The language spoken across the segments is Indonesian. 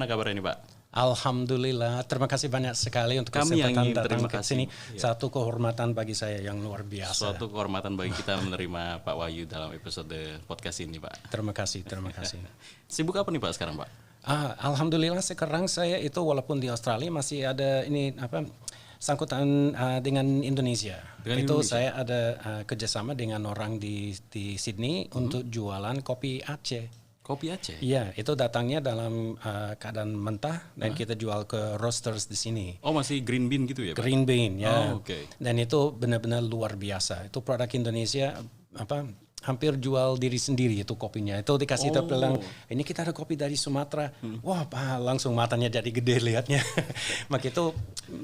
gimana kabarnya nih Pak? Alhamdulillah, terima kasih banyak sekali untuk Kami yang kesempatan datang terima ke kasih. sini. Ya. Satu kehormatan bagi saya yang luar biasa. Suatu kehormatan bagi kita menerima Pak Wahyu dalam episode podcast ini Pak. Terima kasih. Sibuk apa nih Pak sekarang Pak? Alhamdulillah sekarang saya itu walaupun di Australia masih ada sangkutan dengan Indonesia. Saya ada kerjasama dengan orang di Sydney untuk jualan kopi Aceh. Kopi Aceh? Iya, itu datangnya dalam keadaan mentah dan kita jual ke roasters di sini. Oh, masih green bean gitu ya Pak? Green bean, ya. Oh, okay. Dan itu benar-benar luar biasa. Itu produk Indonesia hampir jual diri sendiri itu kopinya. Itu dikasih bilang, ini kita ada kopi dari Sumatera. Wah, langsung matanya jadi gede lihatnya. Maka itu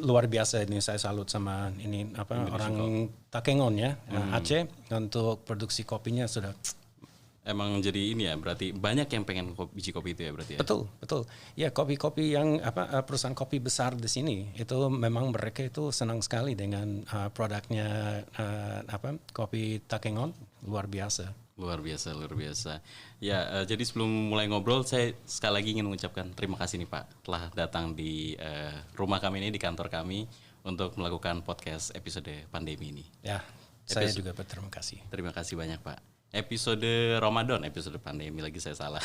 luar biasa ini, saya salut sama ini orang Takengon ya, Aceh untuk produksi kopinya sudah. Emang jadi ini ya, berarti banyak yang pengen biji kopi itu ya berarti ya? Betul. Ya, kopi-kopi yang perusahaan kopi besar di sini itu memang mereka itu senang sekali dengan produknya kopi Takengon, luar biasa. Luar biasa. Ya, jadi sebelum mulai ngobrol saya sekali lagi ingin mengucapkan terima kasih nih Pak telah datang di rumah kami ini, di kantor kami untuk melakukan podcast episode pandemi ini. Ya, saya juga berterima kasih. Terima kasih banyak Pak. Episode Ramadan, episode pandemi lagi saya salah.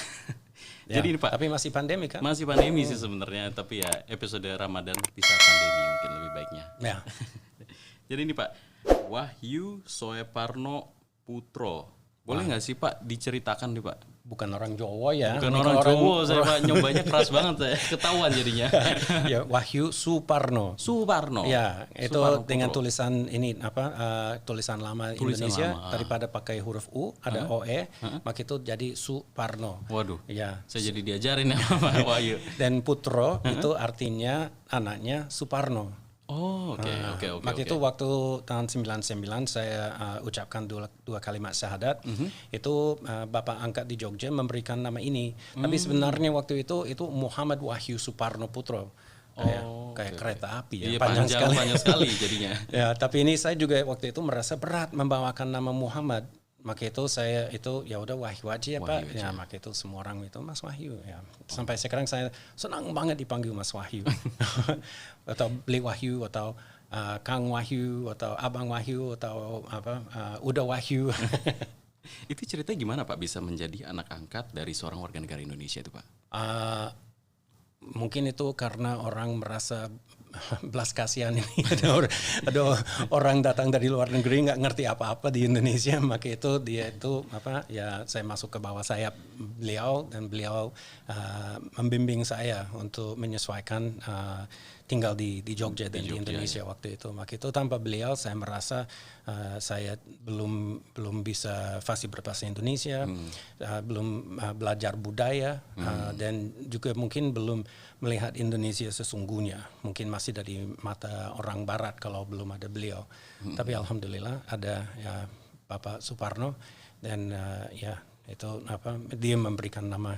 Ya, jadi ini Pak. Tapi masih pandemi kan? Masih pandemi sih sebenarnya, tapi ya episode Ramadan di saat pandemi mungkin lebih baiknya. Ya. Jadi ini Pak, Wahyu Soeparno Putro. Boleh nggak sih Pak diceritakan nih Pak? Bukan orang Jawa ya. Bukan orang Jawa, saya Pak nyobanya keras banget saya, ketahuan jadinya. Ya, Wahyu Suparno. Ya, itu Suparno dengan Putro. tulisan ini tulisan lama Indonesia lama. daripada pakai huruf U ada OE, maka itu jadi Suparno. Waduh. Ya. Saya jadi diajarin ya Pak Wahyu. Dan Putro itu artinya anaknya Suparno. Oh, oke. Maka itu waktu tahun 99 saya ucapkan dua kalimat syahadat. Itu Bapak angkat di Jogja memberikan nama ini. Tapi sebenarnya waktu itu Muhammad Wahyu Suparno Putro. Kayak kereta api ya. Iya, panjang sekali jadinya. Ya, tapi ini saya juga waktu itu merasa berat membawakan nama Muhammad. Maka itu saya ya udah Wahyu aja ya Pak. Ya, maka itu semua orang itu Mas Wahyu ya. Sampai sekarang saya senang banget dipanggil Mas Wahyu. Atau Beli Wahyu atau Kang Wahyu atau Abang Wahyu atau Uda Wahyu. Itu ceritanya gimana Pak bisa menjadi anak angkat dari seorang warga negara Indonesia itu Pak? Mungkin itu karena orang merasa belas kasihan ini ada orang datang dari luar negeri nggak ngerti apa-apa di Indonesia, maka itu dia itu saya masuk ke bawah sayap beliau dan beliau membimbing saya untuk menyesuaikan tinggal di Jogja dan di Indonesia ya. Waktu itu, maka itu tanpa beliau saya merasa saya belum bisa fasih berbahasa Indonesia, belum belajar budaya dan juga mungkin belum melihat Indonesia sesungguhnya, mungkin masih dari mata orang Barat kalau belum ada beliau. Tapi alhamdulillah ada ya Bapak Suparno dan dia memberikan nama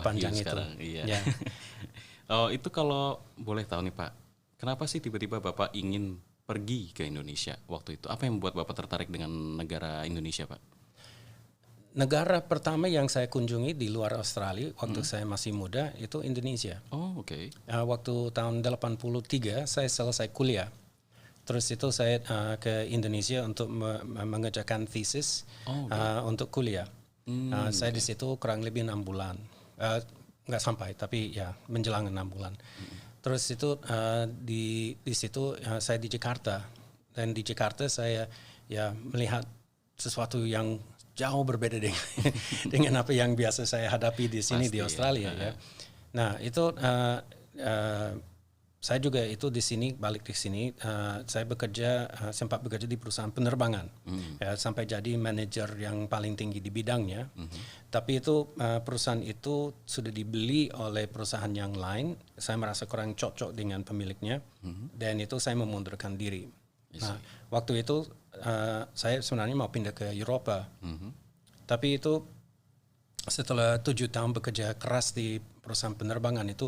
panjang itu. Iya. Ya. Oh, itu kalau boleh tahu nih Pak, kenapa sih tiba-tiba Bapak ingin pergi ke Indonesia waktu itu? Apa yang membuat Bapak tertarik dengan negara Indonesia Pak? Negara pertama yang saya kunjungi di luar Australia waktu saya masih muda itu Indonesia. Oh, oke. Waktu tahun 83 saya selesai kuliah. Terus itu saya ke Indonesia untuk mengerjakan thesis untuk kuliah. Saya di situ kurang lebih 6 bulan. Nggak sampai, tapi ya menjelang 6 bulan. Terus itu di situ saya di Jakarta. Dan di Jakarta saya ya melihat sesuatu yang jauh berbeda dengan apa yang biasa saya hadapi di sini. Pasti, di Australia ya. Nah itu saya juga itu di sini balik di sini saya sempat bekerja di perusahaan penerbangan ya, sampai jadi manajer yang paling tinggi di bidangnya. Tapi itu perusahaan itu sudah dibeli oleh perusahaan yang lain. Saya merasa kurang cocok dengan pemiliknya dan itu saya memundurkan diri. Nah waktu itu saya sebenarnya mau pindah ke Eropa, tapi itu setelah 7 tahun bekerja keras di perusahaan penerbangan itu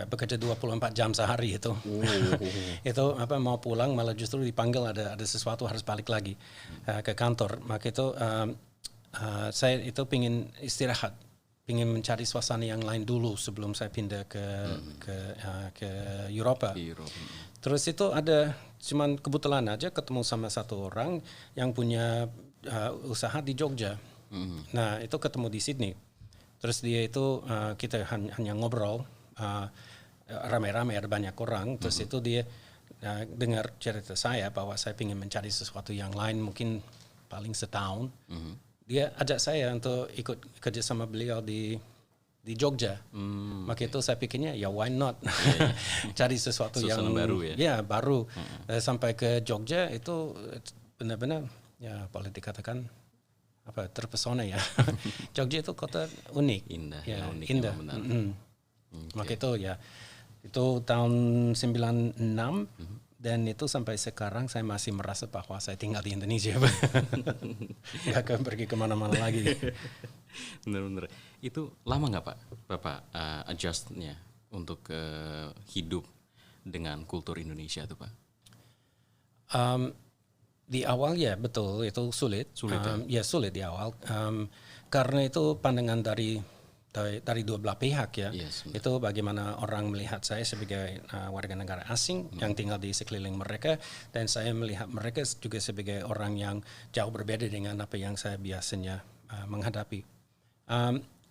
bekerja 24 jam sehari itu, itu mau pulang malah justru dipanggil ada sesuatu harus balik lagi ke kantor. Maka itu saya itu pingin istirahat ingin mencari suasana yang lain dulu sebelum saya pindah ke Eropa. Terus itu ada cuman kebetulan aja ketemu sama satu orang yang punya usaha di Jogja. Nah itu ketemu di Sydney. Terus dia itu kita hanya ngobrol ramai-ramai, ada banyak orang. Terus itu dia dengar cerita saya bahwa saya ingin mencari sesuatu yang lain mungkin paling setahun. Dia ajak saya untuk ikut kerja sama beliau di Jogja. Maka itu saya pikirnya ya why not cari sesuatu suasana yang baru ya. Ya baru. Sampai ke Jogja itu benar-benar ya boleh dikatakan terpesona ya. Jogja itu kota unik, indah, ya, unik, indah. Maka itu ya itu tahun 96. Dan itu sampai sekarang saya masih merasa bahwa saya tinggal di Indonesia. Nggak akan pergi kemana-mana lagi. Bener-bener. Itu lama nggak Pak, Bapak adjustnya untuk hidup dengan kultur Indonesia tuh Pak? Di awal ya betul, itu sulit. Ya sulit di awal. Karena itu pandangan dari dua belah pihak ya. Yes, itu bagaimana orang melihat saya sebagai warga negara asing yang tinggal di sekeliling mereka, dan saya melihat mereka juga sebagai orang yang jauh berbeda dengan apa yang saya biasanya menghadapi.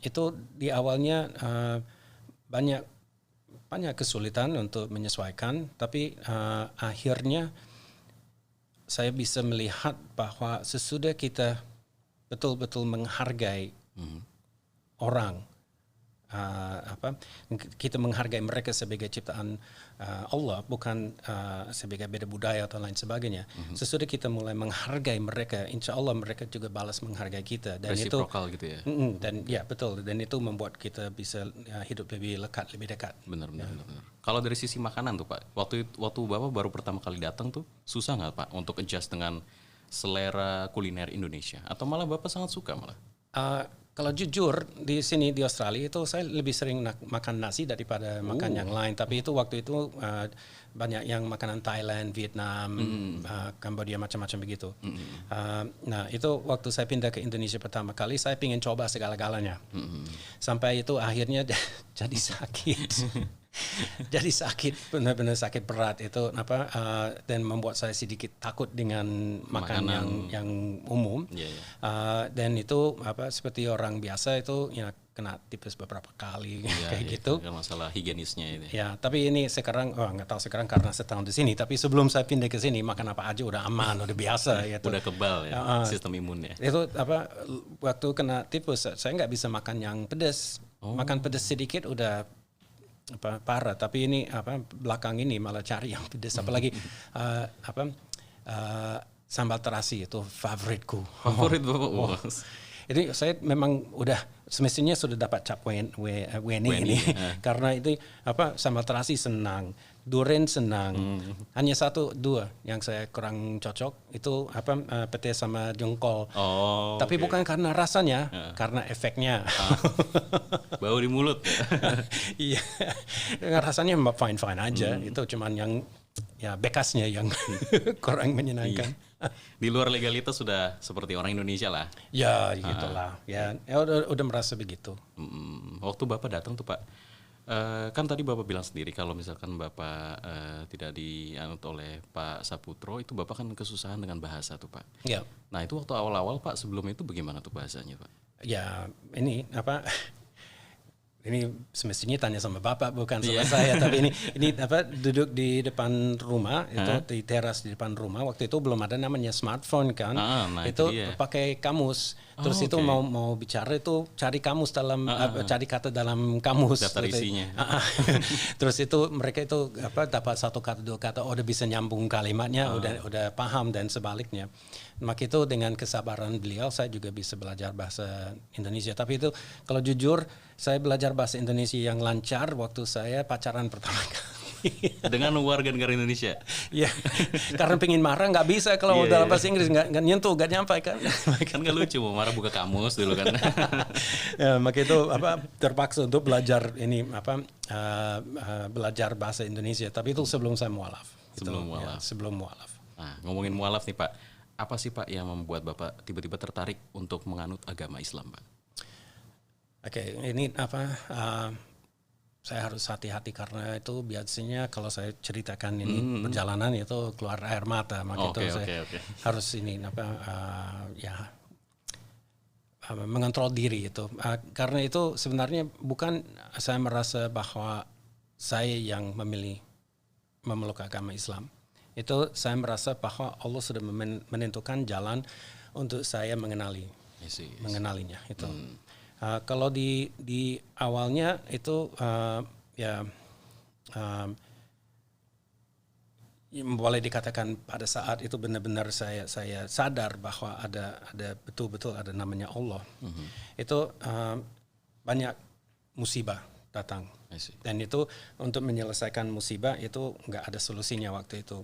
Itu di awalnya banyak kesulitan untuk menyesuaikan, tapi akhirnya saya bisa melihat bahwa sesudah kita betul-betul menghargai orang, kita menghargai mereka sebagai ciptaan Allah, bukan sebagai beda budaya atau lain sebagainya. Sesudah kita mulai menghargai mereka, insya Allah mereka juga balas menghargai kita. Dan reciprocal gitu ya. Dan ya betul, dan itu membuat kita bisa hidup lebih lekat, lebih dekat. Benar. Kalau dari sisi makanan tuh Pak, waktu Bapak baru pertama kali datang tuh susah nggak Pak untuk adjust dengan selera kuliner Indonesia, atau malah Bapak sangat suka malah? Kalau jujur di sini di Australia itu saya lebih sering makan nasi daripada makan yang lain. Tapi itu waktu itu banyak yang makanan Thailand, Vietnam, Kambodia, macam-macam begitu. Nah itu waktu saya pindah ke Indonesia pertama kali saya ingin coba segala-galanya. Sampai itu akhirnya jadi sakit. Jadi sakit, benar-benar sakit berat itu dan membuat saya sedikit takut dengan makanan yang umum. Dan itu seperti orang biasa itu ya kena tipes beberapa kali kayak gitu. Masalah higienisnya itu. Ya, tapi ini sekarang nggak tahu sekarang karena setahun di sini. Tapi sebelum saya pindah ke sini makan apa aja udah aman, udah biasa. Gitu. Udah kebal ya sistem imunnya. Itu waktu kena tipes saya nggak bisa makan yang pedas. Makan pedas sedikit udah parah. Tapi ini belakang ini malah cari yang pedas. Apalagi sambal terasi itu favoritku. Favorit Bapak. Jadi saya memang udah semestinya sudah dapat cap WNI ini karena itu sambal terasi senang, durian senang. Hanya 1-2 yang saya kurang cocok itu pete sama jengkol. Tapi bukan karena rasanya, karena efeknya. Bau di mulut. Iya, dengan rasanya fine aja. Itu cuman yang ya bekasnya yang kurang menyenangkan. Di luar legalitas sudah seperti orang Indonesia lah. Ya gitulah. Ya udah merasa begitu. Waktu Bapak datang tuh Pak, kan tadi Bapak bilang sendiri kalau misalkan Bapak tidak dianut oleh Pak Saputro, itu Bapak kan kesusahan dengan bahasa tuh Pak. Ya. Nah itu waktu awal-awal Pak, sebelum itu bagaimana tuh bahasanya Pak? Ya ini ini semestinya tanya sama Bapak bukan sama saya, tapi ini duduk di depan rumah itu di teras di depan rumah. Waktu itu belum ada namanya smartphone kan. Itu pakai kamus. Terus itu mau bicara itu cari kamus dalam cari kata dalam kamus. Daftar isinya. Terus itu mereka itu dapat 1 kata 2 kata udah bisa nyambung kalimatnya, udah paham, dan sebaliknya. Maka itu dengan kesabaran beliau saya juga bisa belajar bahasa Indonesia. Tapi itu kalau jujur saya belajar bahasa Indonesia yang lancar waktu saya pacaran pertama kali. Dengan warga negara Indonesia? Iya, karena pengen marah nggak bisa kalau dalam bahasa Inggris nggak nyentuh, nggak nyampe kan. Kan nggak lucu mau marah buka kamus dulu kan. Ya, maka itu terpaksa untuk belajar belajar bahasa Indonesia. Tapi itu sebelum saya mualaf. Sebelum mualaf. Nah, ngomongin mualaf nih Pak, apa sih Pak yang membuat Bapak tiba-tiba tertarik untuk menganut agama Islam Pak? Oke, ini apa? Saya harus hati-hati karena itu biasanya kalau saya ceritakan ini perjalanan itu keluar air mata, maka itu saya harus ini apa? Mengontrol diri itu. Karena itu sebenarnya bukan saya merasa bahwa saya yang memeluk agama Islam. Itu saya merasa bahwa Allah sudah menentukan jalan untuk saya mengenalinya itu. Kalau di awalnya itu boleh dikatakan pada saat itu benar-benar saya sadar bahwa ada betul-betul ada namanya Allah. Itu banyak musibah datang. Dan itu untuk menyelesaikan musibah itu nggak ada solusinya waktu itu.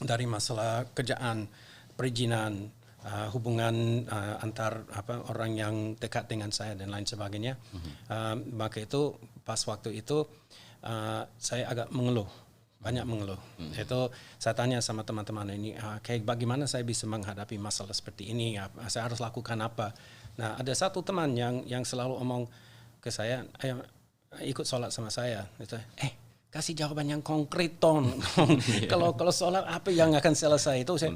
Dari masalah kerjaan, perizinan, hubungan antar orang yang dekat dengan saya dan lain sebagainya. Maka itu pas waktu itu saya agak banyak mengeluh. Itu saya tanya sama teman-teman ini, kayak bagaimana saya bisa menghadapi masalah seperti ini? Saya harus lakukan apa? Nah, ada satu teman yang selalu omong ke saya, ayo ikut sholat sama saya. Itu, kasih jawaban yang konkret, Ton. Kalau sholat apa yang akan selesai itu saya,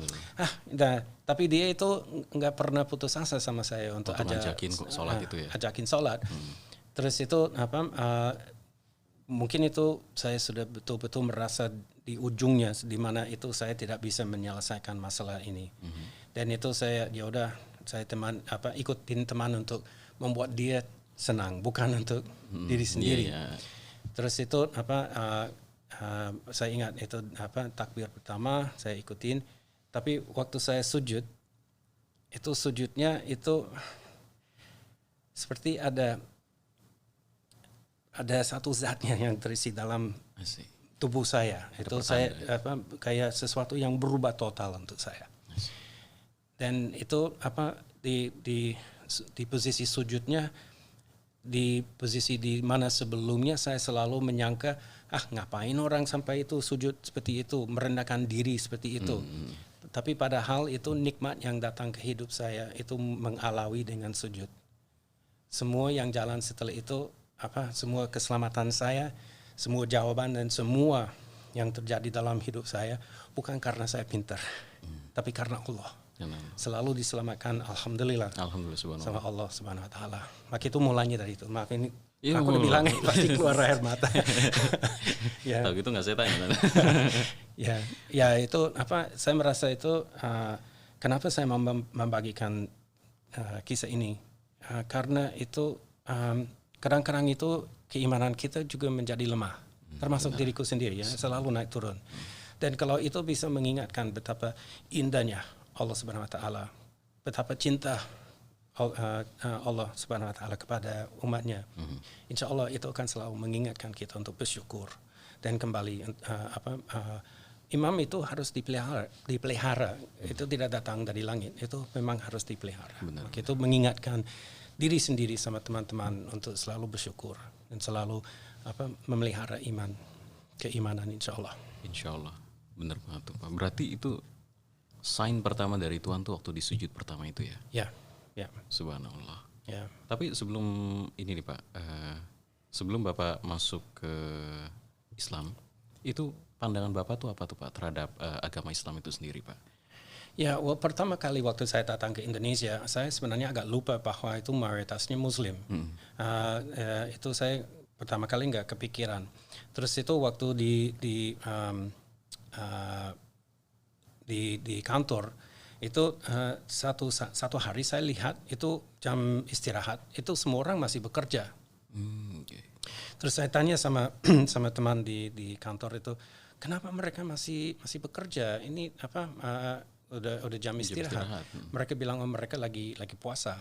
tapi dia itu nggak pernah putus asa sama saya untuk ajakin sholat itu ya. Ajakin sholat. Terus itu mungkin itu saya sudah betul-betul merasa di ujungnya di mana itu saya tidak bisa menyelesaikan masalah ini. Dan itu saya saya ikutin teman untuk membuat dia senang, bukan untuk diri sendiri. Terus itu saya ingat itu takbir pertama saya ikutin, tapi waktu saya sujud itu sujudnya itu seperti ada satu zatnya yang terisi dalam tubuh saya. Itu saya kayak sesuatu yang berubah total untuk saya. Dan itu di posisi sujudnya, di posisi di mana sebelumnya saya selalu menyangka ngapain orang sampai itu sujud seperti itu, merendahkan diri seperti itu. Tapi padahal itu nikmat yang datang ke hidup saya itu mengalawi dengan sujud. Semua yang jalan setelah itu semua keselamatan saya, semua jawaban dan semua yang terjadi dalam hidup saya bukan karena saya pintar, tapi karena Allah. Selalu diselamatkan, alhamdulillah sama Allah Subhanahu Wa Taala. Maka itu mulanya dari itu. Maka ini aku udah bilang pasti keluar air mata. Ya. Tahu gitu nggak saya tanya. ya itu saya merasa itu kenapa saya membagikan kisah ini karena itu kadang-kadang itu keimanan kita juga menjadi lemah, termasuk diriku sendiri ya, selalu naik turun. Dan kalau itu bisa mengingatkan betapa indahnya Allah Subhanahu Wa Taala, betapa cinta Allah Subhanahu Wa Taala kepada umatnya, insya Allah itu akan selalu mengingatkan kita untuk bersyukur dan kembali. Imam itu harus dipelihara. Itu tidak datang dari langit, itu memang harus dipelihara. Maka itu mengingatkan diri sendiri sama teman-teman untuk selalu bersyukur dan selalu memelihara keimanan insya Allah. Insya Allah, benar banget tuh Pak. Berarti itu sign pertama dari Tuhan tuh waktu di sujud pertama itu ya? Ya. Subhanallah. Ya. Tapi sebelum ini nih Pak, sebelum Bapak masuk ke Islam, itu pandangan Bapak tuh apa tuh Pak terhadap agama Islam itu sendiri Pak? Ya, pertama kali waktu saya datang ke Indonesia, saya sebenarnya agak lupa bahwa itu mayoritasnya Muslim. Itu saya pertama kali nggak kepikiran. Terus itu waktu di kantor itu satu hari saya lihat itu jam istirahat itu semua orang masih bekerja. Terus saya tanya sama teman di kantor itu, kenapa mereka masih bekerja? Ini udah jam istirahat. Mereka bilang mereka lagi puasa.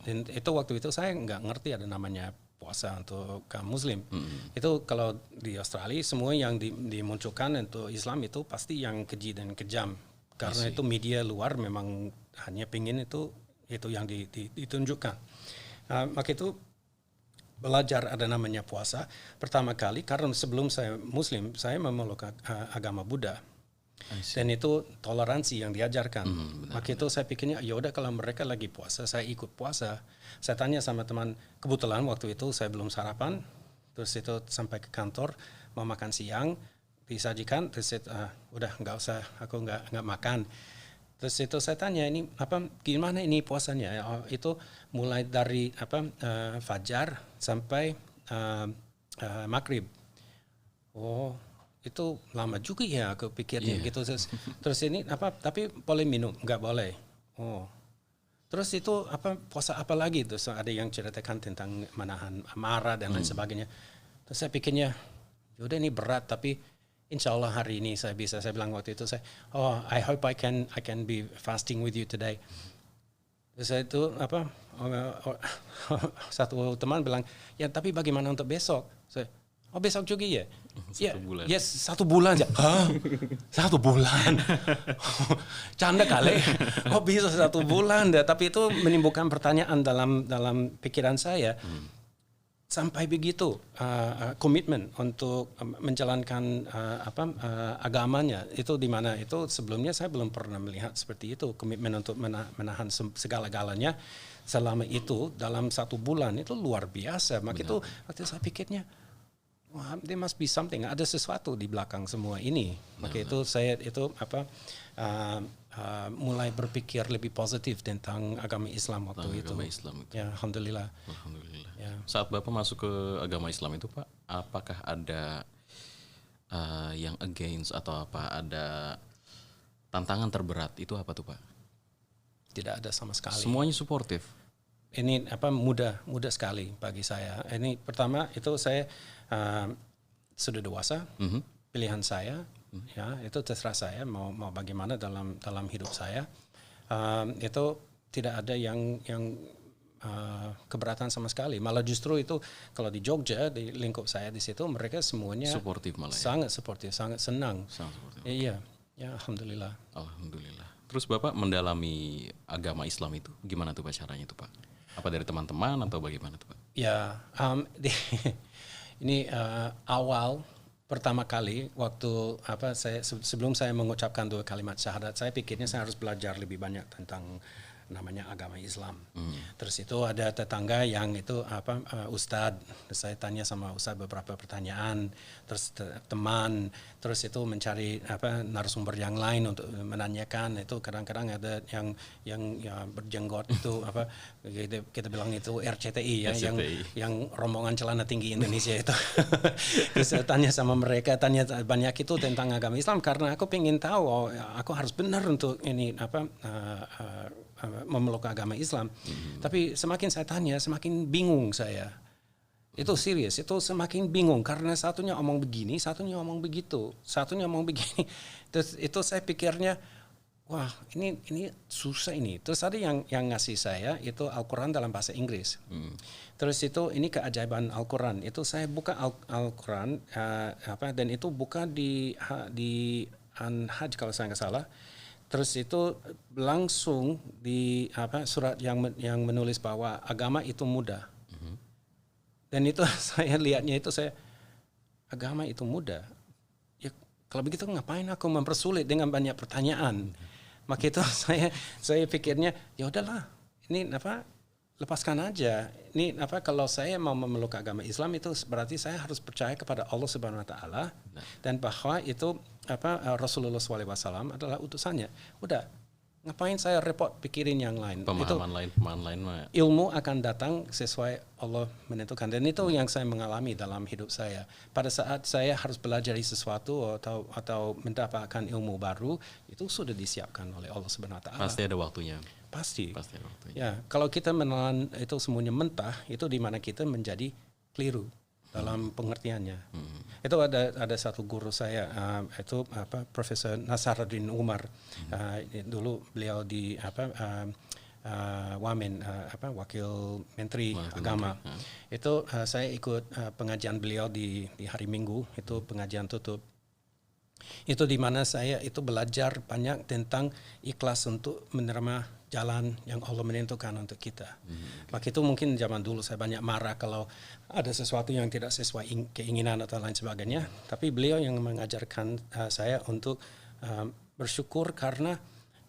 Dan itu waktu itu saya nggak ngerti ada namanya puasa untuk kaum Muslim. Itu kalau di Australia semua yang dimunculkan untuk Islam itu pasti yang keji dan kejam. Karena itu media luar memang hanya pingin itu yang ditunjukkan. Maka itu belajar ada namanya puasa pertama kali karena sebelum saya Muslim saya memeluk agama Buddha. Dan itu toleransi yang diajarkan. Maka itu saya pikirnya, ya udah kalau mereka lagi puasa, saya ikut puasa. Saya tanya sama teman, kebetulan waktu itu saya belum sarapan, terus itu sampai ke kantor mau makan siang, disajikan, terus udah nggak usah, aku nggak makan. Terus itu saya tanya, ini gimana ini puasanya? Itu mulai dari fajar sampai maghrib. Oh, itu lama juga ya aku pikirnya gitu. Terus ini tapi boleh minum, nggak boleh. Oh. Terus itu puasa apa lagi? Terus ada yang ceritakan tentang menahan amarah dan lain sebagainya. Terus saya pikirnya, yaudah ini berat tapi insya Allah hari ini saya bisa. Saya bilang waktu itu I hope I can be fasting with you today. Terus saya itu satu teman bilang, ya tapi bagaimana untuk besok? Besok juga ya? Bulan. Yes, 1 bulan ya. Hah? 1 bulan? Canda kali. Kok bisa 1 bulan? Tapi itu menimbulkan pertanyaan dalam pikiran saya. Sampai begitu komitmen untuk menjalankan agamanya itu di mana itu sebelumnya saya belum pernah melihat seperti itu, komitmen untuk menahan segala-galanya selama itu dalam 1 bulan itu luar biasa. Maka itu waktu saya pikirnya, wah, there must be something, ada sesuatu di belakang semua ini. Maka itu saya mulai berpikir lebih positif tentang agama Islam waktu itu. Agama Islam itu. Ya, alhamdulillah. Ya. Saat Bapak masuk ke agama Islam itu, Pak, apakah ada yang against atau ada tantangan terberat itu apa tuh, Pak? Tidak ada sama sekali. Semuanya suportif. Ini mudah sekali bagi saya. Ini pertama itu saya sudah dewasa, pilihan saya, ya itu terserah saya mau bagaimana dalam hidup saya. Itu tidak ada yang keberatan sama sekali. Malah justru itu kalau di Jogja, di lingkup saya di situ mereka semuanya suportif malah. Sangat suportif, sangat senang. Sangat suportif. Iya, ya alhamdulillah. Alhamdulillah. Terus Bapak mendalami agama Islam itu gimana tuh Pak caranya tuh Pak? Apa dari teman-teman atau bagaimana tuh Pak? Ya, ini awal pertama kali waktu sebelum saya mengucapkan 2 kalimat syahadat, saya pikirnya saya harus belajar lebih banyak tentang namanya agama Islam. Terus itu ada tetangga yang itu ustadz, saya tanya sama ustadz beberapa pertanyaan, terus teman, terus itu mencari narasumber yang lain untuk menanyakan. Itu kadang-kadang ada yang berjenggot itu kita bilang itu RCTI ya, yang rombongan celana tinggi Indonesia itu. Terus saya tanya sama mereka, tanya banyak itu tentang agama Islam karena aku pengen tahu, aku harus benar untuk ini memeluk agama Islam. Tapi semakin saya tanya, semakin bingung saya. Itu serius, itu semakin bingung karena satunya omong begini, satunya omong begitu, satunya omong begini. Terus itu saya pikirnya, wah ini susah ini. Terus ada yang ngasih saya itu Al-Quran dalam bahasa Inggris. Terus itu ini keajaiban Al-Quran. Itu saya buka Al-Quran dan itu buka di An-Hajj kalau saya nggak salah. Terus itu langsung di surat yang menulis bahwa agama itu mudah. Dan itu saya lihatnya itu agama itu mudah. Ya kalau begitu ngapain aku mempersulit dengan banyak pertanyaan? Maka itu saya pikirnya ya udahlah. Ini lepaskan aja. Ini kalau saya mau memeluk agama Islam itu berarti saya harus percaya kepada Allah Subhanahu wa taala dan bahwa itu Rasulullah SAW adalah utusannya. Udah, ngapain saya repot pikirin yang lain? Pemahaman lain mah. Ilmu akan datang sesuai Allah menentukan, dan itu yang saya mengalami dalam hidup saya. Pada saat saya harus belajar sesuatu atau mendapatkan ilmu baru, itu sudah disiapkan oleh Allah Subhanahu wa taala. Pasti ada waktunya. Pasti ada waktunya. Ya, kalau kita menelan itu semuanya mentah, itu di mana kita menjadi keliru dalam pengertiannya. Itu ada satu guru saya itu Profesor Nasaruddin Umar. Dulu beliau di Wamen Wakil Menteri Agama. Itu saya ikut pengajian beliau di hari Minggu, itu pengajian tutup. Itu di mana saya itu belajar banyak tentang ikhlas untuk menerima jalan yang Allah menentukan untuk kita. Maka itu mungkin zaman dulu saya banyak marah kalau ada sesuatu yang tidak sesuai keinginan atau lain sebagainya. Tapi beliau yang mengajarkan saya untuk bersyukur karena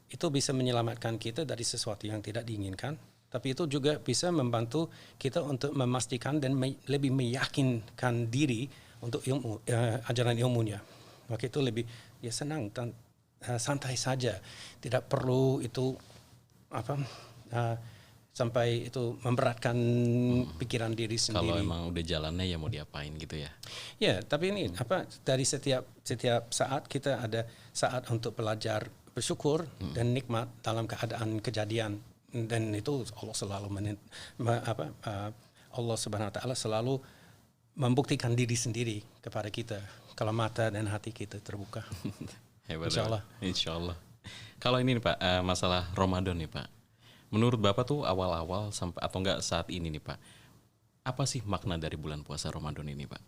itu bisa menyelamatkan kita dari sesuatu yang tidak diinginkan, tapi itu juga bisa membantu kita untuk memastikan dan lebih meyakinkan diri untuk ajaran ilmunya. Maka itu lebih senang dan santai saja, tidak perlu itu sampai itu memberatkan pikiran diri sendiri. Kalau emang udah jalannya ya mau diapain gitu ya. Ya, tapi ini dari setiap saat kita ada saat untuk belajar bersyukur dan nikmat dalam keadaan kejadian, dan itu Allah selalu Allah Subhanahu wa taala selalu membuktikan diri sendiri kepada kita kalau mata dan hati kita terbuka. Hebat. Insya Allah. Kalau ini nih Pak, masalah Ramadan nih Pak. Menurut Bapak tuh awal-awal sampai atau enggak saat ini nih Pak, apa sih makna dari bulan puasa Ramadan ini Pak?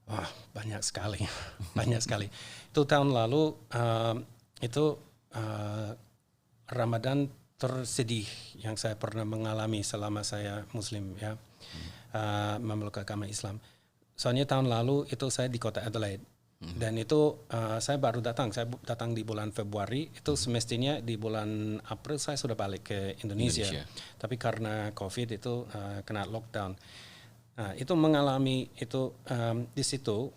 Wah, banyak sekali. Banyak sekali. Itu tahun lalu Ramadan tersedih yang saya pernah mengalami selama saya Muslim ya, memeluk agama Islam. Soalnya tahun lalu itu saya di kota Adelaide. Dan itu saya datang di bulan Februari, itu semestinya di bulan April saya sudah balik ke Indonesia. Tapi karena COVID itu kena lockdown. Nah, itu mengalami itu di situ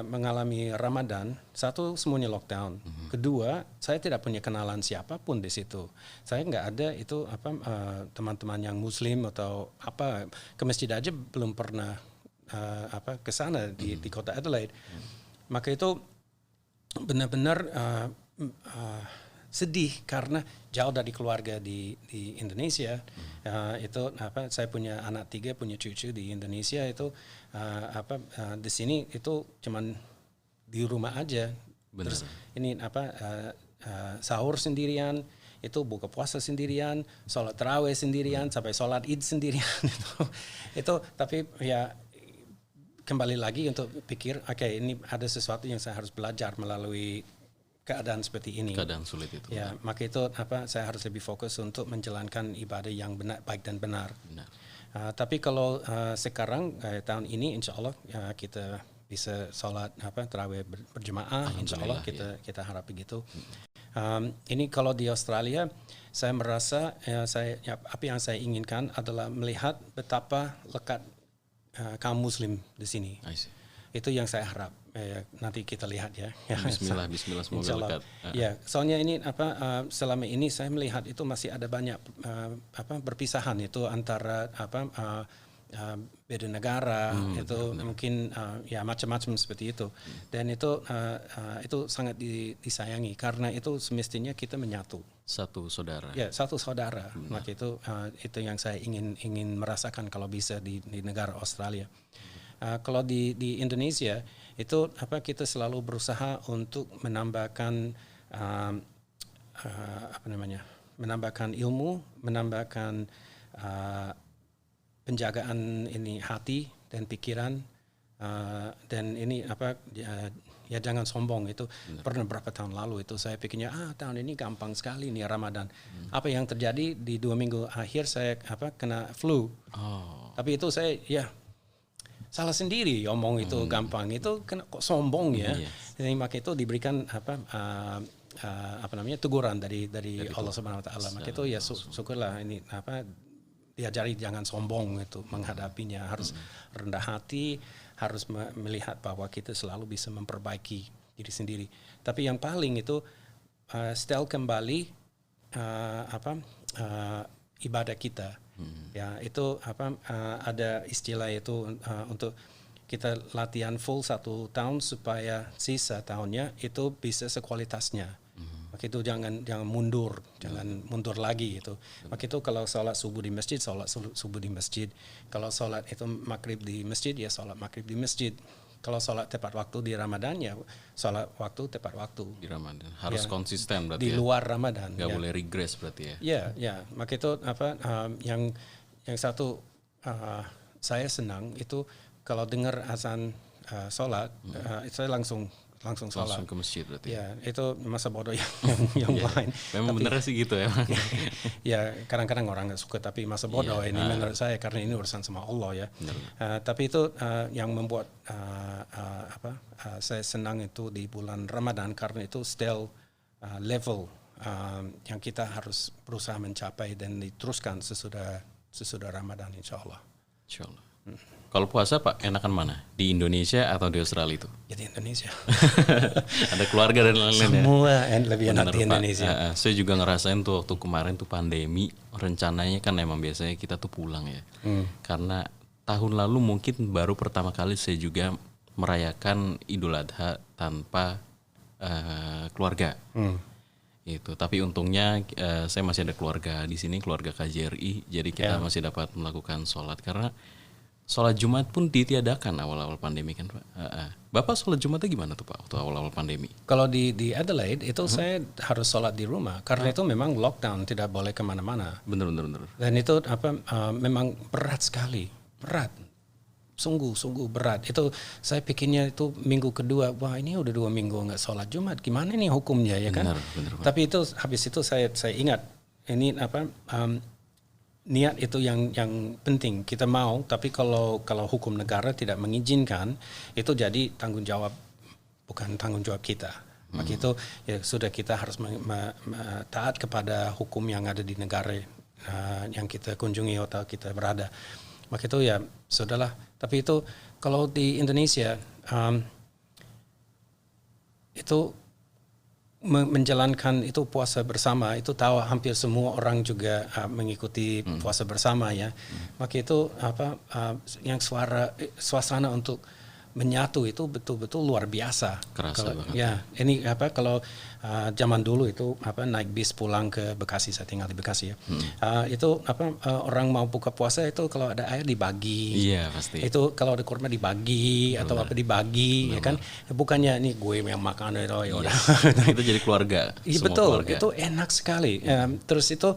mengalami Ramadan, satu semuanya lockdown. Kedua, saya tidak punya kenalan siapapun di situ. Saya nggak ada itu teman-teman yang Muslim atau ke masjid aja belum pernah ke sana di kota Adelaide. Maka itu benar-benar sedih karena jauh dari keluarga di Indonesia. Itu saya punya anak 3, punya cucu di Indonesia itu di sini itu cuman di rumah aja. Benar. Terus ini sahur sendirian, itu buka puasa sendirian, sholat tarawih sendirian, sampai sholat id sendirian itu tapi ya kembali lagi untuk pikir, ini ada sesuatu yang saya harus belajar melalui keadaan seperti ini. Keadaan sulit itu. Ya, maka itu saya harus lebih fokus untuk menjalankan ibadah yang benar, baik dan benar. Tapi kalau sekarang tahun ini, insya Allah kita bisa sholat tarawih berjemaah, insya Allah kita harap begitu. Ini kalau di Australia, saya merasa apa yang saya inginkan adalah melihat betapa lekat kaum Muslim di sini. Itu yang saya harap. Nanti kita lihat ya. Bismillah semoga lekat. Ya, soalnya ini selama ini saya melihat itu masih ada banyak perpisahan itu antara beda negara itu mungkin ya macam-macam seperti itu. Dan itu sangat disayangi karena itu semestinya kita menyatu. Satu saudara. Ya, satu saudara. Maka itu yang saya ingin merasakan kalau bisa di negara Australia. Kalau di Indonesia itu kita selalu berusaha untuk menambahkan menambahkan ilmu, menambahkan penjagaan ini hati dan pikiran, dan ini ya jangan sombong. Itu pernah berapa tahun lalu itu saya pikirnya tahun ini gampang sekali nih Ramadan. Apa yang terjadi di 2 minggu akhir saya kena flu. Tapi itu saya salah sendiri omong itu gampang, itu kok sombong ya. Jadi maka itu diberikan teguran dari Allah Subhanahu wa taala. Maka itu ya syukurlah ini diajari jangan sombong itu menghadapinya, harus rendah hati, harus melihat bahwa kita selalu bisa memperbaiki diri sendiri. Tapi yang paling itu setel kembali ibadah kita. Ya, itu ada istilah itu untuk kita latihan full 1 tahun supaya sisa tahunnya itu bisa sekualitasnya. Maka itu jangan mundur, jangan mundur lagi itu. Maka itu kalau sholat subuh di masjid, sholat subuh di masjid. Kalau sholat itu maghrib di masjid, ya sholat maghrib di masjid. Kalau sholat tepat waktu di Ramadan, ya sholat waktu tepat waktu. Di Ramadan harus konsisten berarti. Di luar Ramadan. Nggak boleh regress berarti ya. Ya. Maka itu yang satu saya senang itu kalau dengar azan sholat, saya langsung langsung sholat. Langsung ke masjid berarti. Ya, itu masa bodoh yang lain. Memang bener sih gitu ya. Ya, kadang-kadang orang nggak suka, tapi masa bodoh ini menurut saya karena ini urusan sama Allah ya. Tapi itu yang membuat saya senang itu di bulan Ramadan karena itu still level yang kita harus berusaha mencapai dan diteruskan sesudah Ramadan insya Allah. Insya Allah. Kalau puasa Pak, enakan mana? Di Indonesia atau di Australia itu? Ya di Indonesia. Ada keluarga dan lain-lain ya? Semua lebih enak di Indonesia. Saya juga ngerasain tuh waktu kemarin tuh pandemi, rencananya kan emang biasanya kita tuh pulang ya. Karena tahun lalu mungkin baru pertama kali saya juga merayakan Idul Adha tanpa keluarga. Itu. Tapi untungnya saya masih ada keluarga di sini, keluarga KJRI, jadi kita masih dapat melakukan sholat karena sholat Jumat pun ditiadakan awal-awal pandemi kan Pak. Bapak sholat Jumatnya gimana tuh Pak waktu awal-awal pandemi? Kalau di Adelaide itu saya harus sholat di rumah karena itu memang lockdown, tidak boleh kemana-mana. Bener. Dan itu memang berat sekali, berat, sungguh berat. Itu saya pikirnya itu minggu kedua, wah ini udah 2 minggu nggak sholat Jumat, gimana nih hukumnya ya kan? Bener, Tapi itu habis itu saya ingat ini niat itu yang penting kita mau, tapi kalau hukum negara tidak mengizinkan itu jadi tanggung jawab, bukan tanggung jawab kita. Maka itu ya sudah kita harus taat kepada hukum yang ada di negara yang kita kunjungi atau kita berada. Maka itu ya sudahlah. Tapi itu kalau di Indonesia itu menjalankan itu puasa bersama itu tahu hampir semua orang juga mengikuti puasa bersama ya. Maka itu yang suasana untuk menyatu itu betul-betul luar biasa. Kerasa banget. Ya, ini kalau zaman dulu itu naik bis pulang ke Bekasi, saya tinggal di Bekasi ya. Itu orang mau buka puasa itu kalau ada air dibagi. Iya, pasti. Itu kalau ada kurma dibagi atau apa dibagi ya kan. Bukannya ini gue yang makan itu ya udah. Itu jadi keluarga. Iya betul, keluarga. Itu enak sekali. Terus itu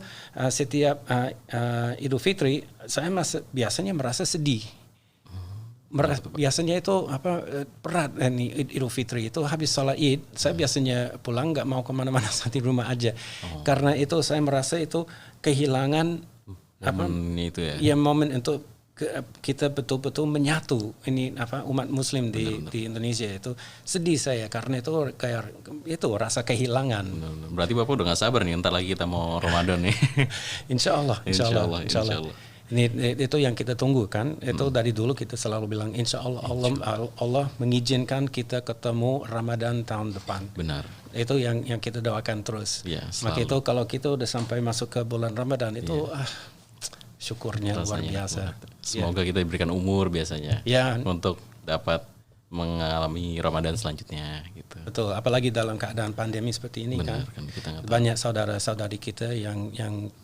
setiap Idul Fitri saya biasanya merasa sedih. Biasanya itu berat nih Idul Fitri itu habis sholat Id saya biasanya pulang nggak mau kemana-mana saat di rumah aja karena itu saya merasa itu kehilangan itu ya momen untuk kita betul-betul menyatu ini umat Muslim di Indonesia itu sedih saya karena itu kayak itu rasa kehilangan. Berarti Bapak udah nggak sabar nih ntar lagi kita mau Ramadan nih. Insya Allah. Ini itu yang kita tunggu kan. Itu dari dulu kita selalu bilang insya Allah mengizinkan kita ketemu Ramadan tahun depan. Benar. Itu yang kita doakan terus. Ya, maka itu kalau kita udah sampai masuk ke bulan Ramadan itu syukurnya luar biasa. Semoga kita diberikan umur biasanya untuk dapat mengalami Ramadan selanjutnya gitu. Betul, apalagi dalam keadaan pandemi seperti ini. Benar, kan kita banyak saudara-saudari kita yang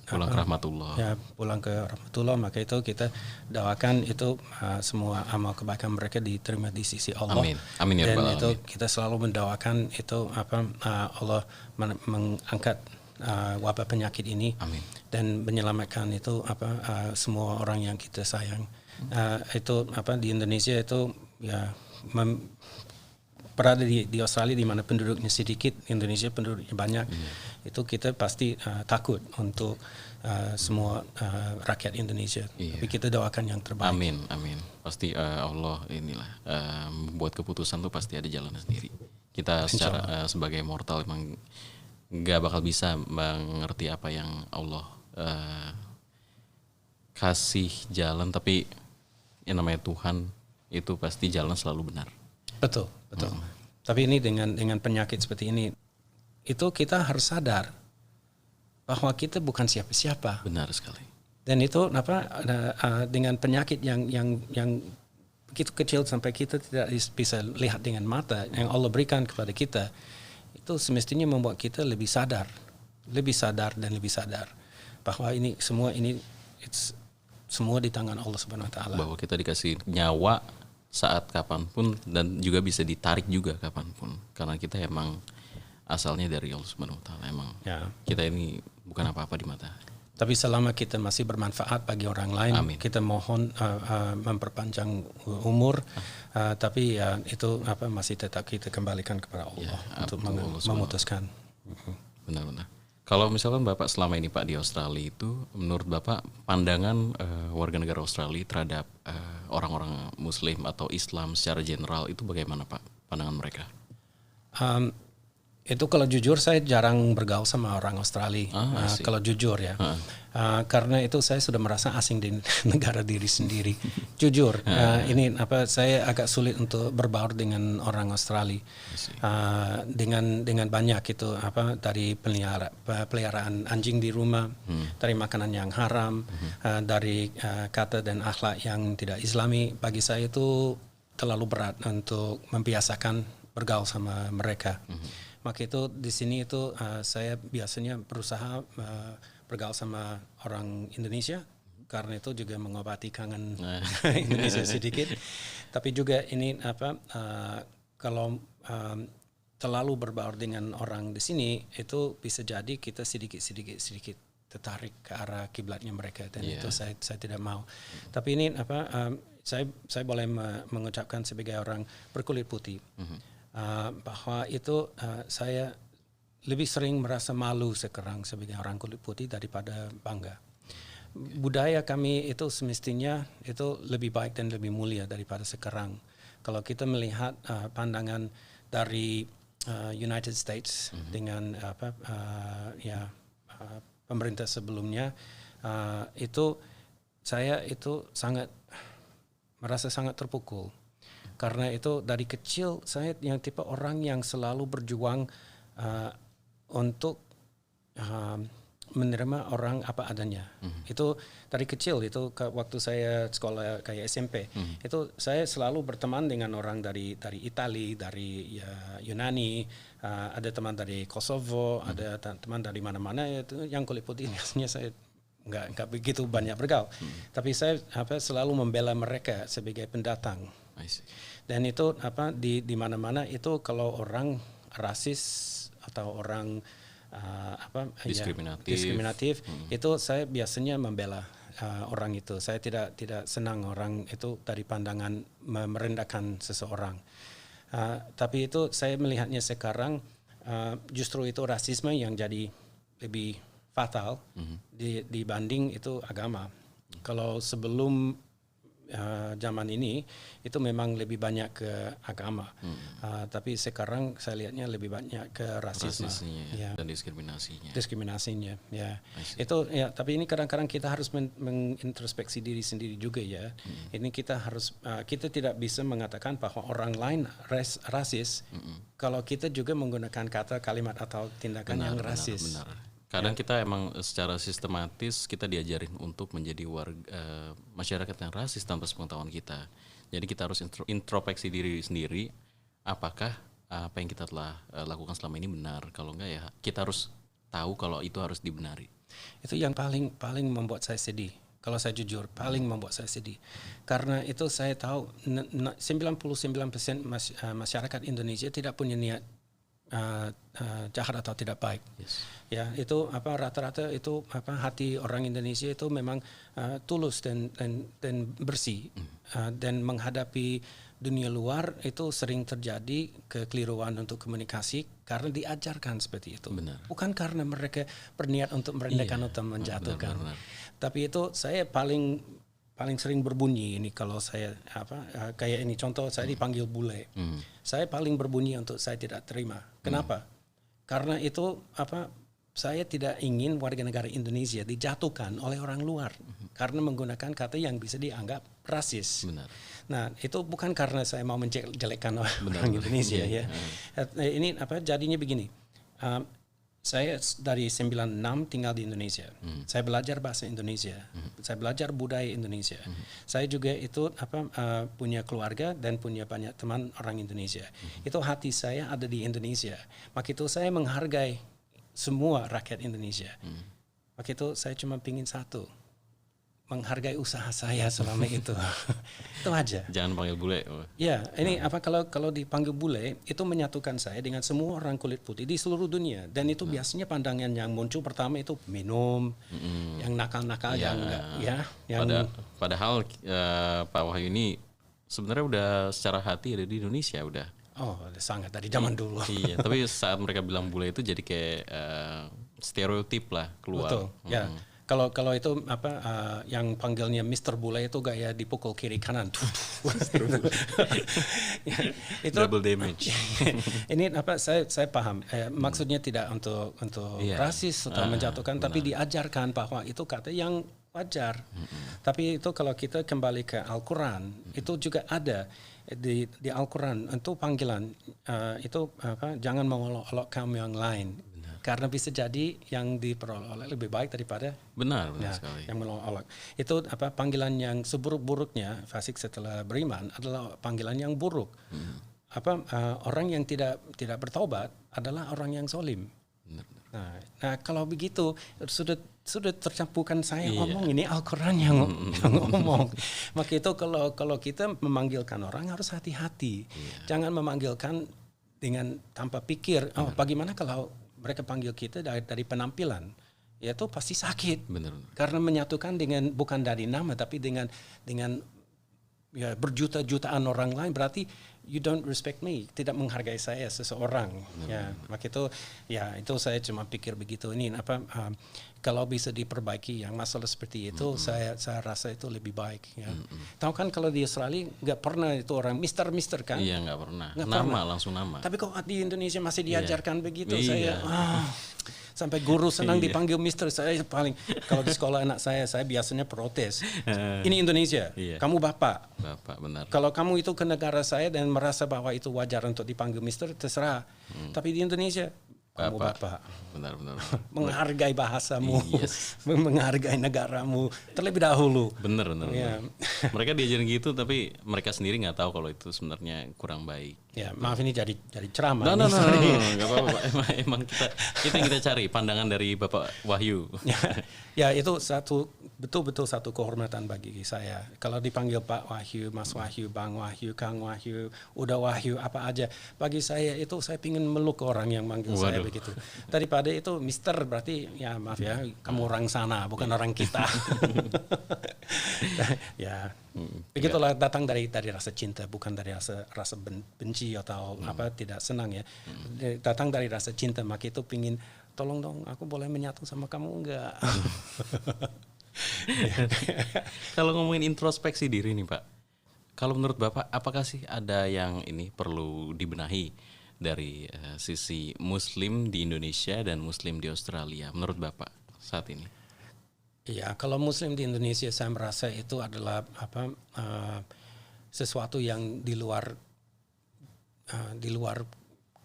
pulang ke rahmatullah. Ya, pulang ke rahmatullah, maka itu kita doakan itu semua amal kebaikan mereka diterima di sisi Allah. Amin ya Dan Rabbal itu alamin. kita selalu mendoakan itu Allah mengangkat wabah penyakit ini. Amin. Dan menyelamatkan itu semua orang yang kita sayang. Itu di Indonesia itu ya berada di Australia di mana penduduknya sedikit, Indonesia penduduknya banyak. Itu kita pasti takut untuk semua rakyat Indonesia. Tapi kita doakan yang terbaik. Amin. Pasti Allah inilah membuat keputusan tuh pasti ada jalan sendiri. Kita secara sebagai mortal emang nggak bakal bisa mengerti apa yang Allah kasih jalan, tapi yang namanya Tuhan itu pasti jalan selalu benar. Betul. Tapi ini dengan penyakit seperti ini, itu kita harus sadar bahwa kita bukan siapa-siapa. Benar sekali. Dan itu dengan penyakit yang begitu kecil sampai kita tidak bisa lihat dengan mata yang Allah berikan kepada kita, itu semestinya membuat kita lebih sadar bahwa ini semua di tangan Allah Subhanahu Wa Taala. Bahwa kita dikasih nyawa saat kapanpun dan juga bisa ditarik juga kapanpun, karena kita emang asalnya dari Allah Subhanahu Wa Taala. Emang kita ini bukan apa-apa di mata. Tapi selama kita masih bermanfaat bagi orang lain, Amin. kita mohon memperpanjang umur. Tapi itu masih tetap kita kembalikan kepada Allah untuk memutuskan. Benar-benar. Kalau misalkan Bapak selama ini Pak di Australia itu, menurut Bapak pandangan warga negara Australia terhadap orang-orang Muslim atau Islam secara general itu bagaimana Pak pandangan mereka? Itu kalau jujur saya jarang bergaul sama orang Australia. Kalau jujur ya, karena itu saya sudah merasa asing di negara diri sendiri. Jujur, ini saya agak sulit untuk berbaur dengan orang Australia. Dengan banyak itu dari peliharaan anjing di rumah, dari makanan yang haram, dari kata dan akhlak yang tidak Islami. Bagi saya itu terlalu berat untuk membiasakan bergaul sama mereka. Maka itu di sini itu saya biasanya berusaha bergaul sama orang Indonesia karena itu juga mengobati kangen Indonesia sedikit. Tapi juga ini kalau terlalu berbaur dengan orang di sini itu bisa jadi kita sedikit tertarik ke arah kiblatnya mereka dan itu saya tidak mau. Tapi ini saya boleh mengucapkan sebagai orang berkulit putih. Bahwa itu saya lebih sering merasa malu sekarang sebagai orang kulit putih daripada bangga. Budaya kami itu semestinya itu lebih baik dan lebih mulia daripada sekarang. Kalau kita melihat pandangan dari United States dengan pemerintah sebelumnya, itu saya itu merasa sangat terpukul. Karena itu dari kecil saya yang tipe orang yang selalu berjuang untuk menerima orang apa adanya. Itu dari kecil itu waktu saya sekolah kayak SMP itu saya selalu berteman dengan orang dari Italia, dari Yunani, ada teman dari Kosovo, ada teman dari mana-mana itu yang kulit putih biasanya saya nggak begitu banyak bergaul. Tapi saya selalu membela mereka sebagai pendatang. Dan itu di mana-mana itu kalau orang rasis atau orang diskriminatif itu saya biasanya membela orang itu. Saya tidak senang orang itu dari pandangan merendahkan seseorang. Tapi itu saya melihatnya sekarang justru itu rasisme yang jadi lebih fatal dibanding itu agama. Kalau sebelum zaman ini itu memang lebih banyak ke agama, tapi sekarang saya lihatnya lebih banyak ke rasisme dan diskriminasinya. Ya. Itu ya. Tapi ini kadang-kadang kita harus mengintrospeksi diri sendiri juga ya. Ini kita harus kita tidak bisa mengatakan bahwa orang lain rasis kalau kita juga menggunakan kata, kalimat atau tindakan yang rasis. Benar. Kadang kita emang secara sistematis kita diajarin untuk menjadi masyarakat yang rasis tanpa sepengetahuan kita. Jadi kita harus introspeksi diri sendiri, apakah apa yang kita telah lakukan selama ini benar. Kalau enggak ya kita harus tahu kalau itu harus dibenari. Itu yang paling membuat saya sedih. Kalau saya jujur, paling membuat saya sedih. Karena itu saya tahu 99% masyarakat Indonesia tidak punya niat jahat atau tidak baik. Ya, itu rata-rata itu hati orang Indonesia itu memang tulus dan bersih. Dan menghadapi dunia luar itu sering terjadi kekeliruan untuk komunikasi karena diajarkan seperti itu. Benar. Bukan karena mereka berniat untuk merendahkan atau menjatuhkan. Benar. Tapi itu saya paling sering berbunyi ini kalau saya kayak ini contoh saya dipanggil bule. Saya paling berbunyi untuk saya tidak terima. Kenapa? Karena itu saya tidak ingin warga negara Indonesia dijatuhkan oleh orang luar karena menggunakan kata yang bisa dianggap rasis. Benar. Nah, itu bukan karena saya mau menjelekkan orang Indonesia ya. Ini jadinya begini. Saya dari 96 tinggal di Indonesia. Saya belajar bahasa Indonesia. Saya belajar budaya Indonesia. Saya juga itu punya keluarga dan punya banyak teman orang Indonesia. Itu hati saya ada di Indonesia. Maka itu saya menghargai semua rakyat Indonesia. Maka itu saya cuma pingin satu. menghargai usaha saya selama itu. Itu aja. Jangan panggil bule. Ya, ini kalau dipanggil bule itu menyatukan saya dengan semua orang kulit putih di seluruh dunia. Dan itu biasanya pandangan yang muncul pertama itu minum, yang nakal-nakal, yang enggak, ya. Yang Padahal Pak Wahyu ini sebenarnya udah secara hati ada di Indonesia udah. Oh, sangat dari zaman dulu. Iya, tapi saat mereka bilang bule itu jadi kayak stereotip lah keluar. Betul. Ya. Kalau itu yang panggilnya Mr. Bule itu gaya dipukul kiri kanan. Itu double damage. Ini saya paham. Maksudnya tidak untuk rasis atau menjatuhkan, tapi diajarkan bahwa itu kata yang wajar. Tapi itu kalau kita kembali ke Al-Quran, itu juga ada di Al-Quran itu panggilan itu jangan mengolok-olok kaum yang lain. Karena bisa jadi yang diperoleh lebih baik daripada benar sekali. Yang melolok. Itu panggilan yang seburuk-buruknya fasik setelah beriman adalah panggilan yang buruk. Orang yang tidak bertobat adalah orang yang zalim. Nah, kalau begitu sudah tercampurkan saya ngomong ini Al-Quran yang ngomong. Maka itu kalau kita memanggilkan orang harus hati-hati. Jangan memanggilkan dengan tanpa pikir. Bagaimana kalau mereka panggil kita dari penampilan, ya itu pasti sakit. Benar. Karena menyatukan dengan bukan dari nama tapi dengan ya berjuta-jutaan orang lain, berarti you don't respect me, tidak menghargai saya seseorang. Ya, maka itu saya cuma pikir begitu. Ini kalau bisa diperbaiki yang masalah seperti itu, saya rasa itu lebih baik. Ya. Tahu kan kalau di Australia nggak pernah itu orang Mister kan? Iya, nggak pernah. Nama langsung nama. Tapi kok di Indonesia masih diajarkan begitu, saya sampai guru senang dipanggil Mister. Saya paling kalau di sekolah anak saya biasanya protes. Ini Indonesia, kamu bapak. Bapak, benar. Kalau kamu itu ke negara saya dan merasa bahwa itu wajar untuk dipanggil Mister, terserah. Tapi di Indonesia kamu bapak. Benar. Menghargai bahasamu, menghargai negaramu terlebih dahulu. Benar. Ya. Mereka diajarin gitu, tapi mereka sendiri nggak tahu kalau itu sebenarnya kurang baik. Ya, maaf ini jadi ceramah. No, nggak apa-apa. Emang kita yang kita cari pandangan dari Bapak Wahyu. Ya, itu betul-betul satu kehormatan bagi saya. Kalau dipanggil Pak Wahyu, Mas Wahyu, Bang Wahyu, Kang Wahyu, udah Wahyu apa aja, bagi saya itu saya pingin meluk orang yang manggil saya begitu. Daripada itu Mister berarti ya maaf ya, kamu orang sana bukan orang kita. Ya, begitulah datang dari rasa cinta, bukan dari rasa benci atau tidak senang ya. Datang dari rasa cinta, maka itu pingin tolong dong, aku boleh menyatu sama kamu enggak? Kalau ngomongin introspeksi diri nih Pak, kalau menurut Bapak apakah sih ada yang ini perlu dibenahi dari sisi Muslim di Indonesia dan Muslim di Australia menurut Bapak saat ini? Ya, kalau Muslim di Indonesia saya merasa itu adalah sesuatu yang di luar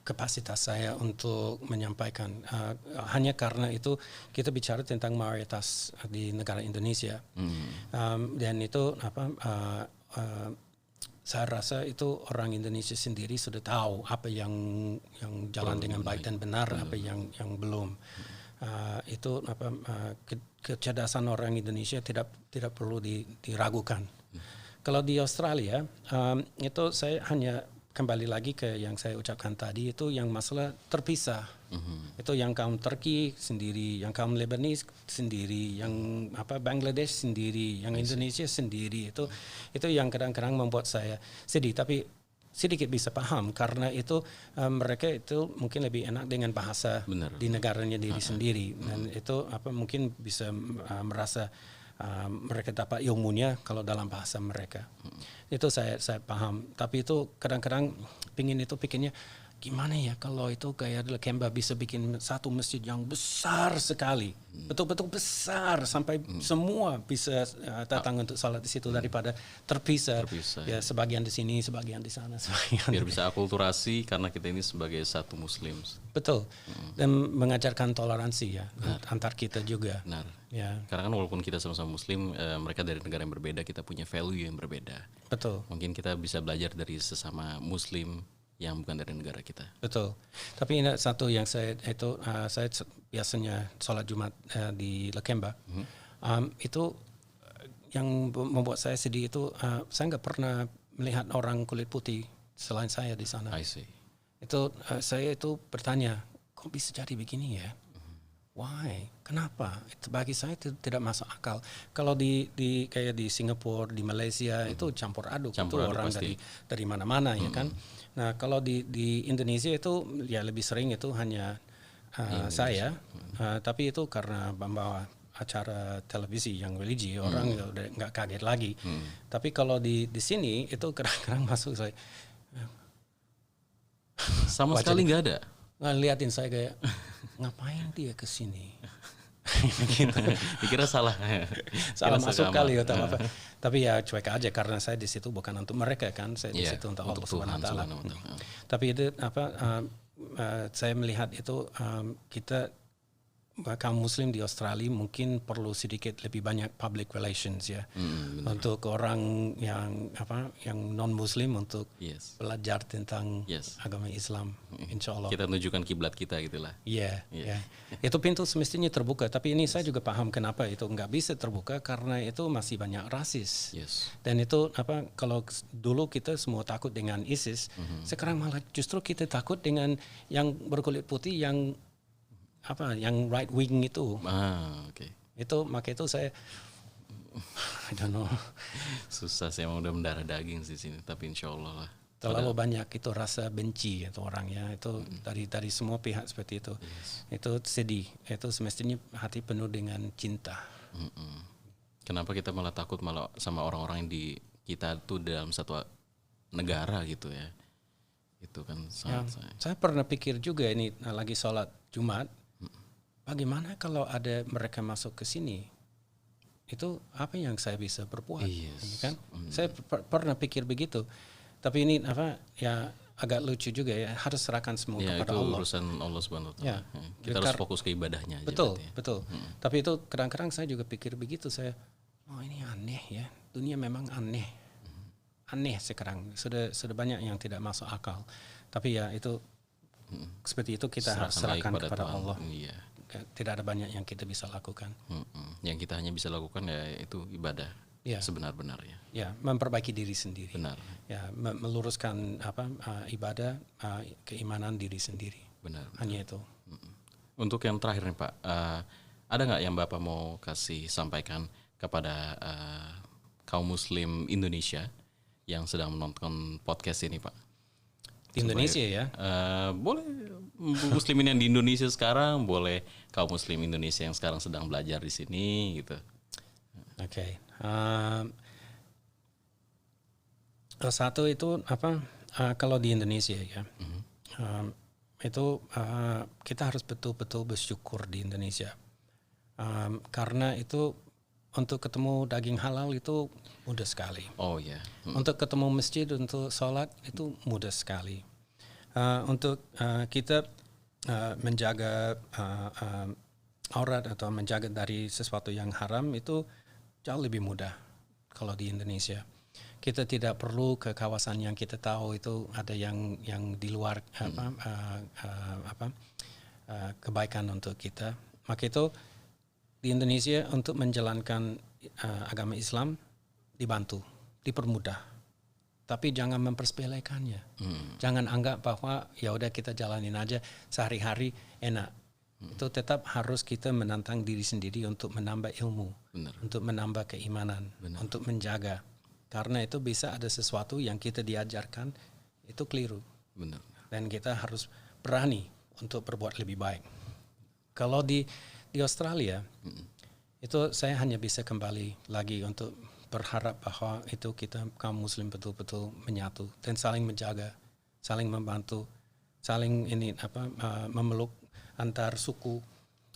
kapasitas saya untuk menyampaikan. Hanya karena itu kita bicara tentang mayoritas di negara Indonesia. Dan itu saya rasa itu orang Indonesia sendiri sudah tahu apa yang jalan dengan baik dan benar, apa yang belum. Itu kecerdasan orang Indonesia tidak perlu diragukan. Kalau di Australia itu saya hanya kembali lagi ke yang saya ucapkan tadi, itu yang masalah terpisah. Itu yang kaum Turki sendiri, yang kaum Lebanese sendiri, yang Bangladesh sendiri, yang Indonesia sendiri. Itu yang kadang-kadang membuat saya sedih, tapi sedikit bisa paham karena itu mereka itu mungkin lebih enak dengan bahasa di negaranya diri sendiri, dan itu mungkin bisa merasa mereka dapat ilmunya kalau dalam bahasa mereka. Itu saya paham. Tapi itu kadang-kadang pikirnya gimana ya kalau itu kayak Lakemba bisa bikin satu masjid yang besar sekali, betul-betul besar sampai semua bisa datang untuk salat di situ daripada terpisah. Ya, sebagian di sini, sebagian di sana, sebagian. Biar bisa akulturasi karena kita ini sebagai satu Muslim. Betul. Dan mengajarkan toleransi ya antar kita juga. Benar. Ya. Karena kan walaupun kita sama-sama Muslim, mereka dari negara yang berbeda, kita punya value yang berbeda. Betul. Mungkin kita bisa belajar dari sesama Muslim yang bukan dari negara kita. Betul. Tapi ini satu yang saya biasanya sholat Jumat di Lakemba. Itu membuat saya sedih itu saya nggak pernah melihat orang kulit putih selain saya di sana. I see. Itu saya itu bertanya, kok bisa jadi begini ya? Why? Kenapa? Itu bagi saya itu tidak masuk akal. Kalau di kayak di Singapura, di Malaysia itu campur aduk. Itu orang pasti. dari mana-mana ya kan. Nah kalau di Indonesia itu ya lebih sering itu hanya saya. Tapi itu karena membawa acara televisi yang religi, orang udah nggak kaget lagi. Tapi kalau di sini itu kadang-kadang masuk saya. Sama sekali nggak ada. Ngeliatin saya kayak ngapain dia ke sini? Gitu. Dikira salah. Salah masuk kali atau apa. Tapi ya cuek aja karena saya di situ bukan untuk mereka kan, saya di situ untuk Allah Subhanahu wa taala. Tapi itu saya melihat itu kita kaum muslim di Australia mungkin perlu sedikit lebih banyak public relations ya. Untuk orang yang non muslim untuk belajar tentang agama Islam, insyaallah. Kita tunjukkan kiblat kita gitulah. Iya. Itu pintu semestinya terbuka, tapi ini saya juga paham kenapa itu nggak bisa terbuka karena itu masih banyak rasis. Dan itu kalau dulu kita semua takut dengan ISIS, sekarang malah justru kita takut dengan yang berkulit putih yang right wing itu. Itu maka itu saya I don't know. Susah sih, emang udah mendarah daging sih sini, tapi insyaallah lah. Terlalu banyak itu rasa benci itu orangnya itu dari semua pihak seperti itu. Itu sedih. Itu semestinya hati penuh dengan cinta. Kenapa kita malah takut sama orang-orang yang di kita tuh dalam satu negara gitu ya? Itu kan saya pernah pikir juga ini lagi sholat Jumat. Bagaimana kalau ada mereka masuk ke sini? Itu apa yang saya bisa berbuat? Kan? Saya pernah pikir begitu. Tapi ini agak lucu juga ya, harus serahkan semua kepada Allah. Itu urusan Allah Subhanahu wa taala. Kita harus fokus ke ibadahnya aja. Betul. Tapi itu kadang-kadang saya juga pikir begitu, saya ini aneh ya. Dunia memang aneh. Aneh sekarang. Sudah banyak yang tidak masuk akal. Tapi ya itu seperti itu kita harus serahkan kepada Allah. Tidak ada banyak yang kita bisa lakukan. Yang kita hanya bisa lakukan ya itu ibadah sebenar-benarnya. Ya, memperbaiki diri sendiri. Benar. Ya, meluruskan ibadah, keimanan diri sendiri. Benar. Hanya itu. Untuk yang terakhir nih Pak, ada nggak yang Bapak mau kasih sampaikan kepada kaum Muslim Indonesia yang sedang menonton podcast ini Pak? Di Indonesia ya? Boleh muslimin yang di Indonesia sekarang, boleh kaum muslim Indonesia yang sekarang sedang belajar di sini gitu. Oke. Satu itu kalau di Indonesia ya, itu kita harus betul-betul bersyukur di Indonesia. Karena itu untuk ketemu daging halal itu mudah sekali. Untuk ketemu masjid untuk sholat itu mudah sekali. Untuk kita menjaga aurat atau menjaga dari sesuatu yang haram itu jauh lebih mudah kalau di Indonesia. Kita tidak perlu ke kawasan yang kita tahu itu ada yang di luar kebaikan untuk kita. Maka itu di Indonesia untuk menjalankan agama Islam dibantu, dipermudah. Tapi jangan mempersepelekannya. Jangan anggap bahwa ya udah kita jalanin aja sehari-hari enak. Itu tetap harus kita menantang diri sendiri untuk menambah ilmu, untuk menambah keimanan, untuk menjaga. Karena itu bisa ada sesuatu yang kita diajarkan itu keliru. Dan kita harus berani untuk berbuat lebih baik. Kalau di Australia, itu saya hanya bisa kembali lagi untuk berharap bahwa itu kita kaum muslim betul-betul menyatu dan saling menjaga, saling membantu, saling memeluk antar suku,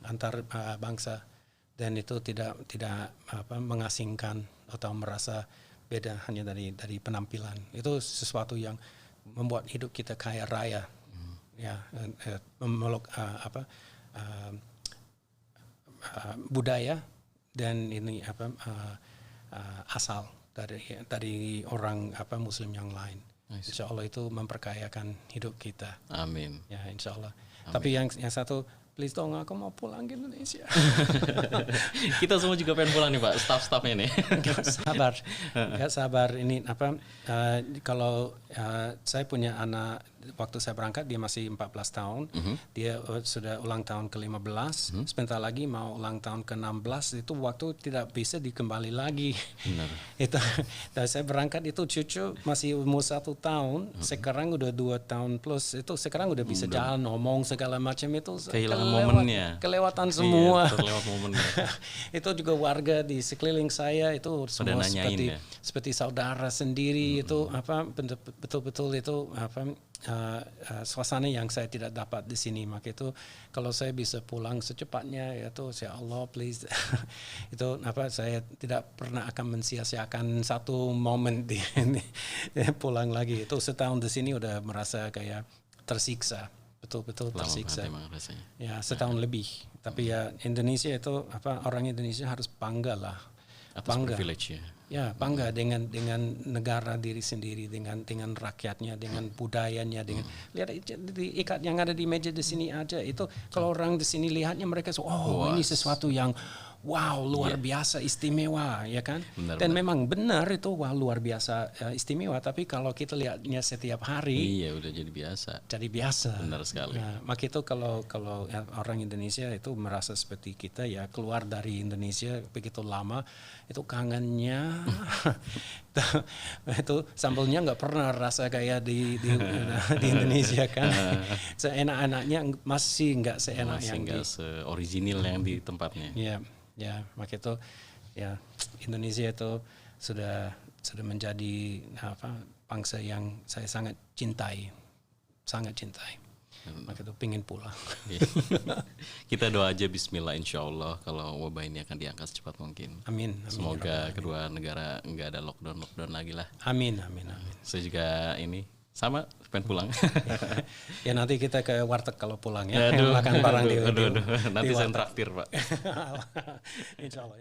antar bangsa, dan itu tidak mengasingkan atau merasa beda hanya dari penampilan. Itu sesuatu yang membuat hidup kita kaya raya, memeluk budaya dan ini asal dari orang muslim yang lain. Insya Allah itu memperkayakan hidup kita. Amin. Ya insya Allah. Tapi yang satu please dong aku mau pulang ke Indonesia. Kita semua juga pengen pulang nih Pak, staff-staffnya nih. Gak sabar ini apa kalau saya punya anak waktu saya berangkat dia masih 14 tahun, dia sudah ulang tahun ke-15, sebentar lagi mau ulang tahun ke-16, itu waktu tidak bisa dikembali lagi. Benar. Itu dan saya berangkat itu cucu masih umur 1 tahun, sekarang udah 2 tahun plus, itu sekarang udah bisa jalan, ngomong segala macam itu. Kehilangan momennya. Kelewatan semua. Iya, terlewat momennya. Itu juga warga di sekeliling saya itu semua nanyain, seperti saudara sendiri itu apa betul-betul itu apa suasana yang saya tidak dapat di sini. Maka itu kalau saya bisa pulang secepatnya itu ya Allah please itu apa saya tidak pernah akan mensia-siakan satu momen di pulang lagi. Itu setahun di sini udah merasa kayak tersiksa. Betul-betul tersiksa. Ya setahun lebih. Tapi ya Indonesia itu apa orang Indonesia harus bangga lah. Atas bangga. privilege ya. Ya bangga dengan negara diri sendiri, dengan rakyatnya, dengan budayanya, dengan lihat ikat yang ada di meja di sini aja itu kalau orang di sini lihatnya mereka ini sesuatu yang wow luar biasa istimewa ya kan. Dan memang benar itu luar biasa istimewa, tapi kalau kita lihatnya setiap hari udah jadi biasa. Benar sekali. Nah, maka itu kalau orang Indonesia itu merasa seperti kita ya keluar dari Indonesia begitu lama itu kangennya itu sambalnya nggak pernah rasa kayak di Indonesia kan. Seenak-enaknya masih nggak seenak yang nggak se-original yang di tempatnya. Ya, maka itu ya Indonesia itu sudah menjadi bangsa yang saya sangat cintai. Maka itu pengen pulang. Kita doa aja Bismillah insya Allah kalau wabah ini akan diangkat secepat mungkin. Amin. Semoga kedua negara nggak ada lockdown lagi lah. Amin. Saya juga ini sama pengen pulang. Ya nanti kita ke warteg kalau pulang ya. Makan barang di nanti saya traktir Pak. Insya Allah.